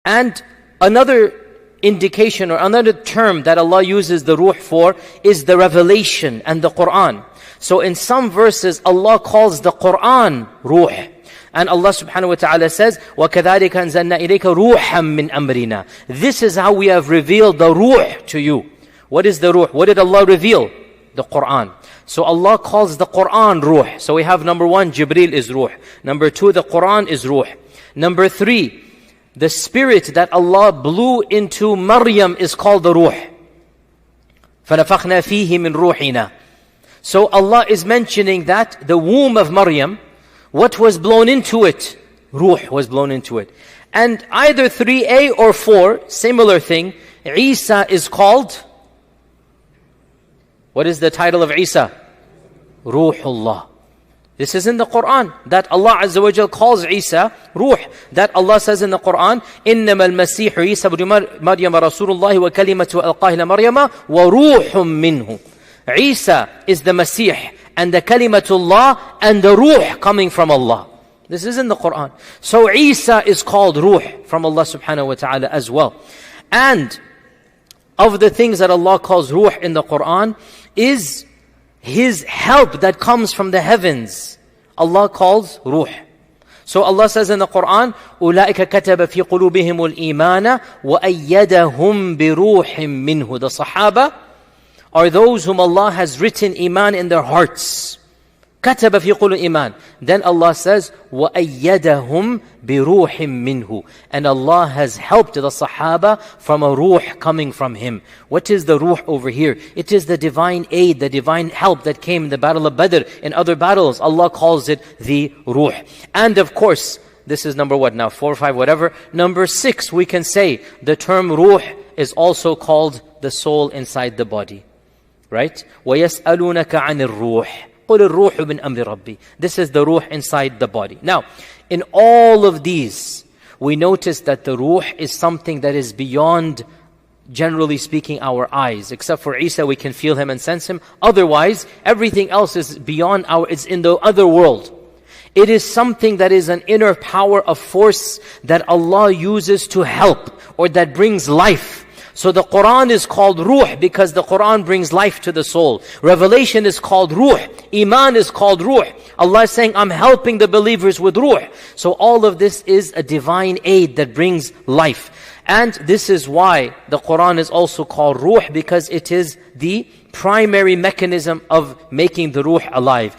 And another indication or another term that Allah uses the ruh for is the revelation and the Quran. So in some verses, Allah calls the Quran ruh. And Allah subhanahu wa ta'ala says, وَكَذَلِكَ أَنزَلْنَا إِلَيْكَ رُوحًا مِّنْ أَمْرِنَا. This is how we have revealed the ruh to you. What is the ruh? What did Allah reveal? The Quran. So Allah calls the Quran ruh. So we have number one, Jibreel is ruh. Number two, the Quran is ruh. Number three, the spirit that Allah blew into Maryam is called the ruh. فَنَفَخْنَا فِيهِ مِنْ رُوحِنَا. So Allah is mentioning that the womb of Maryam, what was blown into it? Ruh was blown into it. And either 3a or 4, similar thing, Isa is called, what is the title of Isa? Ruhullah. This is in the Quran, that Allah Azza wa Jal calls Isa Ruh. That Allah says in the Quran, إِنَّمَا الْمَسِيحُ عِيسَى بْنُ مَرْيَمَ رَسُولُ اللَّهِ وَكَلِمَةُ أَلْقَاهَا إِلَى مَرْيَمَ وَرُوحٌ مِّنْهُ. Isa is the Masih, and the Kalimatullah, and the Ruh coming from Allah. This is in the Quran. So Isa is called Ruh from Allah subhanahu wa ta'ala as well. And of the things that Allah calls Ruh in the Quran is His help that comes from the heavens. Allah calls Ruh. So Allah says in the Quran, أُولَٰئِكَ كَتَبَ فِي قُلُوبِهِمُ الْإِيمَانَ وَأَيَّدَهُمْ بِرُوحٍ مِّنْهُ. The Sahaba are those whom Allah has written Iman in their hearts. كَتَبَ فِي قُلُوبِهِمُ الْإِيمَانَ. Then Allah says, وَأَيَّدَهُمْ بِرُوحٍ مِّنْهُ. And Allah has helped the Sahaba from a ruh coming from Him. What is the ruh over here? It is the divine aid, the divine help that came in the battle of Badr. In other battles, Allah calls it the ruh. And of course, this is number what now? 4 or 5, whatever. Number 6, we can say the term ruh is also called the soul inside the body. Right? وَيَسْأَلُونَكَ عَنِ الرُّوحِ قُلِ الرُّوحُ مِنْ أَمْرِ رَبِّي. This is the ruh inside the body. Now, in all of these, we notice that the ruh is something that is beyond, generally speaking, our eyes. Except for Isa, we can feel him and sense him. Otherwise, everything else is beyond it's in the other world. It is something that is an inner power of force that Allah uses to help, or that brings life. So the Quran is called Ruh because the Quran brings life to the soul. Revelation is called Ruh. Iman is called Ruh. Allah is saying, I'm helping the believers with Ruh. So all of this is a divine aid that brings life. And this is why the Quran is also called Ruh, because it is the primary mechanism of making the Ruh alive.